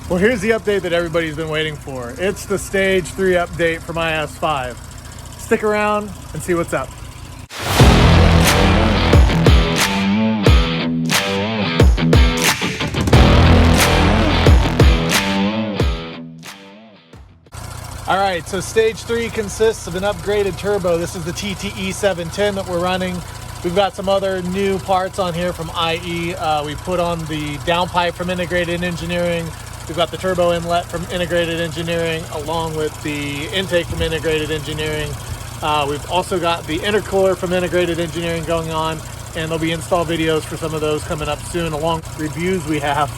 Well, here's the update that everybody's been waiting for. It's the Stage 3 update for my S5. Stick around and see what's up. All right, so Stage 3 consists of an upgraded turbo. This is the TTE710 that we're running. We've got some other new parts on here from IE. We put on the downpipe from Integrated Engineering. We've got the turbo inlet from Integrated Engineering, along with the intake from Integrated Engineering. We've also got the intercooler from Integrated Engineering going on, and there'll be install videos for some of those coming up soon, along with reviews we have.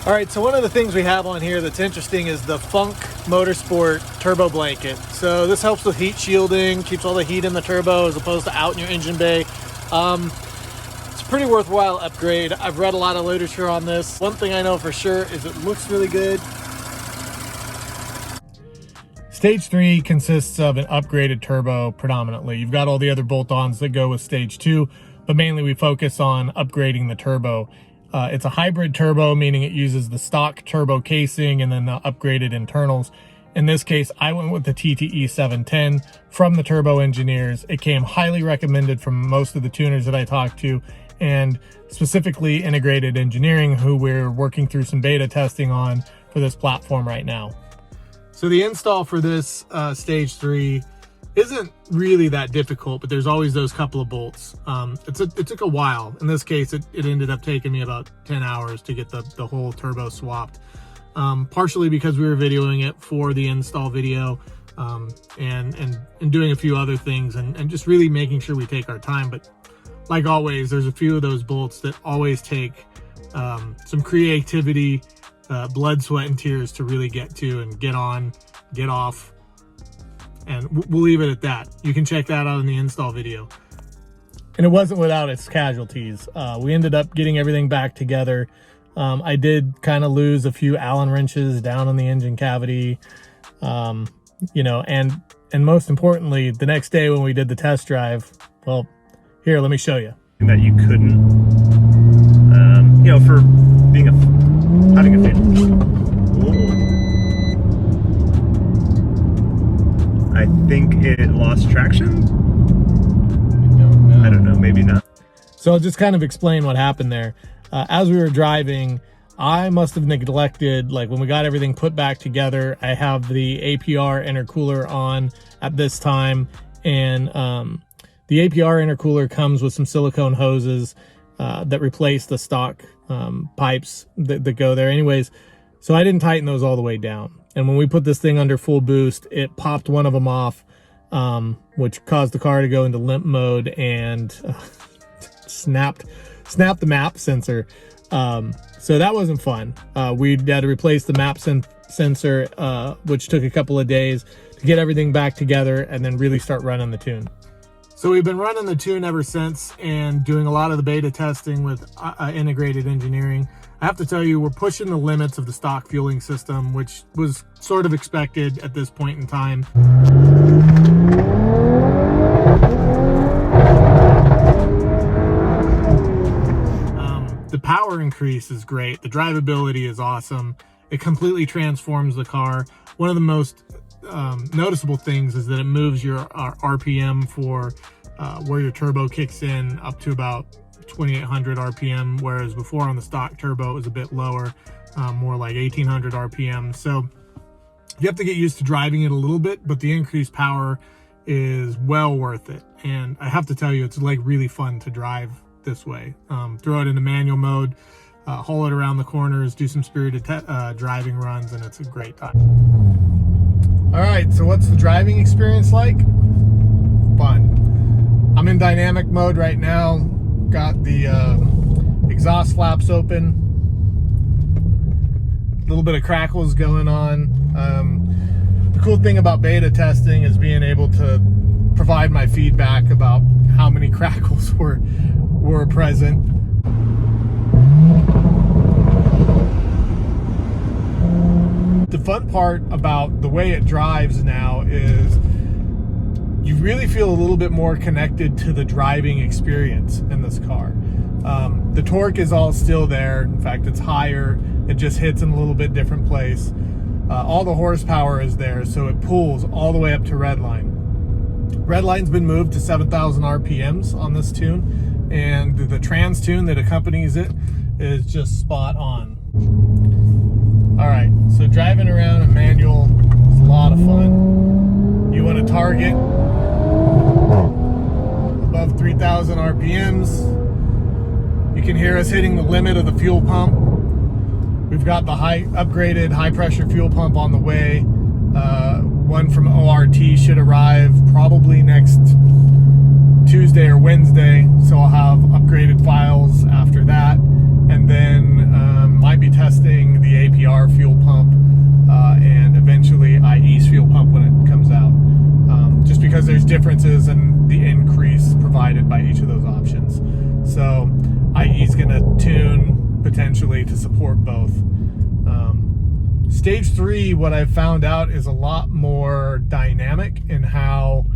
All right, so one of the things we have on here that's interesting is the Funk Motorsport turbo blanket. So this helps with heat shielding, keeps all the heat in the turbo as opposed to out in your engine bay. It's a pretty worthwhile upgrade. I've read a lot of literature on this. One thing I know for sure is it looks really good. Stage 3 consists of an upgraded turbo predominantly. You've got all the other bolt-ons that go with Stage 2, but mainly we focus on upgrading the turbo. It's a hybrid turbo, meaning it uses the stock turbo casing and then the upgraded internals. In this case, I went with the TTE710 from the turbo engineers. It came highly recommended from most of the tuners that I talked to, and specifically Integrated Engineering, who we're working through some beta testing on for this platform right now. So the install for this Stage 3 isn't really that difficult, but there's always those couple of bolts. It took a while. In this case, it ended up taking me about 10 hours to get the whole turbo swapped. Partially because we were videoing it for the install video, and doing a few other things, and just really making sure we take our time. But like always, there's a few of those bolts that always take some creativity, blood, sweat, and tears to really get to and get on, get off. And we'll leave it at that. You can check that out in the install video. And it wasn't without its casualties. We ended up getting everything back together. I did kind of lose a few Allen wrenches down in the engine cavity, you know, and most importantly, the next day when we did the test drive, well, here, let me show you. That you couldn't, you know, for being having a fit. I think it lost traction. I don't know, maybe not. So I'll just kind of explain what happened there. As we were driving, I must have neglected, like when we got everything put back together, I have the APR intercooler on at this time, and the APR intercooler comes with some silicone hoses that replace the stock pipes that go there anyways. So I didn't tighten those all the way down. And when we put this thing under full boost, it popped one of them off, which caused the car to go into limp mode and snapped the map sensor. So that wasn't fun. We had to replace the map sensor, which took a couple of days to get everything back together and then really start running the tune. So we've been running the tune ever since and doing a lot of the beta testing with Integrated Engineering. I have to tell you, we're pushing the limits of the stock fueling system, which was sort of expected at this point in time. The power increase is great. The drivability is awesome. It completely transforms the car. One of the most noticeable things is that it moves your RPM for where your turbo kicks in up to about 2800 RPM, whereas before on the stock turbo it was a bit lower, more like 1800 RPM. So you have to get used to driving it a little bit, but the increased power is well worth it. And I have to tell you, it's like really fun to drive this way. Throw it into manual mode, haul it around the corners, do some spirited driving runs, and it's a great time. All right, so what's the driving experience like? Fun. I'm in dynamic mode right now. Got the exhaust flaps open. A little bit of crackles going on. The cool thing about beta testing is being able to provide my feedback about how many crackles were present. The fun part about the way it drives now is you really feel a little bit more connected to the driving experience in this car. The torque is all still there. In fact, it's higher. It just hits in a little bit different place. All the horsepower is there, so it pulls all the way up to redline. Redline's been moved to 7,000 RPMs on this tune, and the trans tune that accompanies it is just spot on. All right, so driving around a manual is a lot of fun. You want to target above 3,000 RPMs. You can hear us hitting the limit of the fuel pump. We've got the upgraded high pressure fuel pump on the way. One from ORT should arrive probably next Tuesday or Wednesday, so I'll have upgraded files after that, and then might be testing the APR fuel pump and eventually IE's fuel pump when it comes out, just because there's differences in the increase provided by each of those options. So IE's going to tune potentially to support both. Stage 3, what I've found out, is a lot more dynamic in how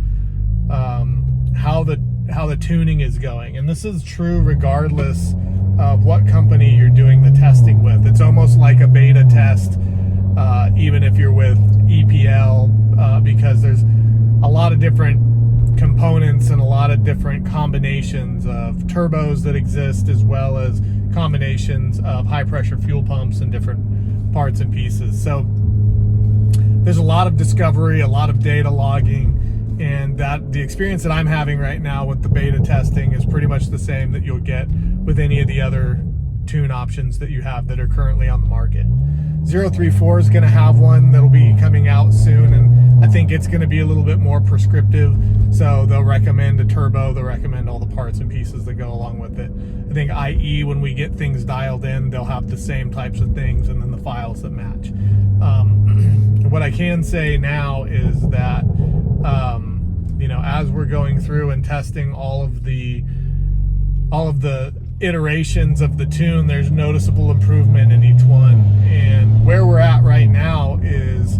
the tuning is going, and this is true regardless of what company you're doing the testing with. It's almost like a beta test, even if you're with EPL, because there's a lot of different components and a lot of different combinations of turbos that exist, as well as combinations of high pressure fuel pumps and different parts and pieces. So there's a lot of discovery, a lot of data logging, and that the experience that I'm having right now with the beta testing is pretty much the same that you'll get with any of the other tune options that you have that are currently on the market. 034 is going to have one that'll be coming out soon, and I think it's going to be a little bit more prescriptive. So they'll recommend a turbo, they'll recommend all the parts and pieces that go along with it. I think IE, when we get things dialed in, they'll have the same types of things and then the files that match. What I can say now is that you know, as we're going through and testing all of the iterations of the tune, there's noticeable improvement in each one. And where we're at right now is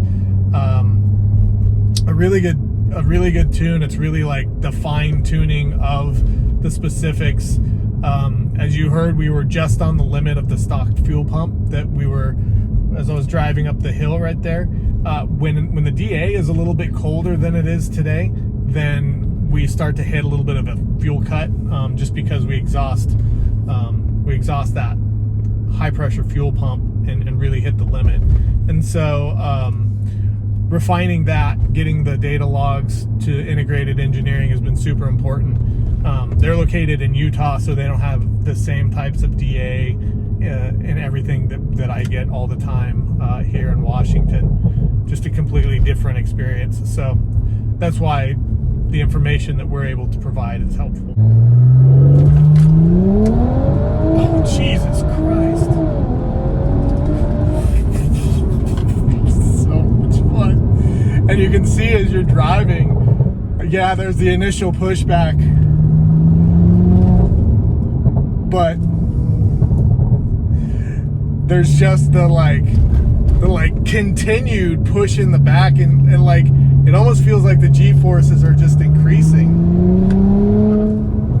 a really good tune. It's really like the fine tuning of the specifics. As you heard, we were just on the limit of the stock fuel pump that we were, as I was driving up the hill right there. When the DA is a little bit colder than it is today, then we start to hit a little bit of a fuel cut, just because we exhaust that high pressure fuel pump and really hit the limit. And so refining that, getting the data logs to integrated engineering has been super important. They're located in Utah, so they don't have the same types of DA and everything that I get all the time here in Washington. Just a completely different experience. So that's why the information that we're able to provide is helpful. Oh, Jesus Christ. So much fun. And you can see as you're driving, yeah, there's the initial pushback, but there's just the continued push in the back, and like it almost feels like the G-forces are just increasing.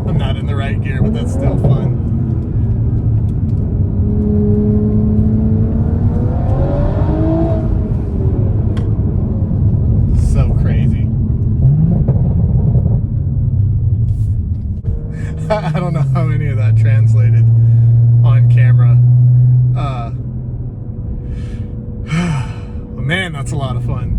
I'm not in the right gear, but that's still fun. So crazy. I don't know how any of that translated on camera. But man, that's a lot of fun.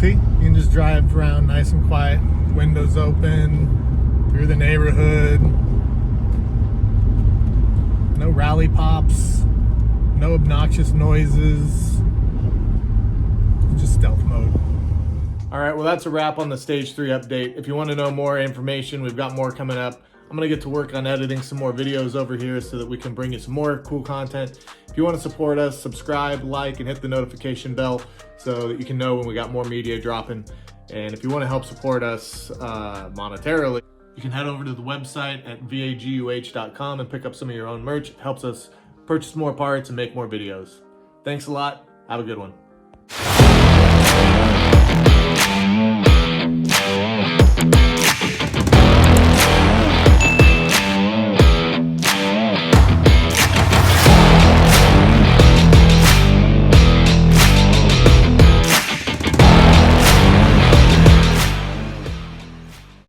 See, you can just drive around nice and quiet, windows open, through the neighborhood. No rally pops, no obnoxious noises, just stealth mode. All right, well, that's a wrap on the Stage 3 update. If you want to know more information, we've got more coming up. I'm going to get to work on editing some more videos over here so that we can bring you some more cool content. If you want to support us, subscribe, like, and hit the notification bell so that you can know when we got more media dropping. And if you want to help support us monetarily, you can head over to the website at vaguh.com and pick up some of your own merch. It helps us purchase more parts, and make more videos. Thanks a lot. Have a good one.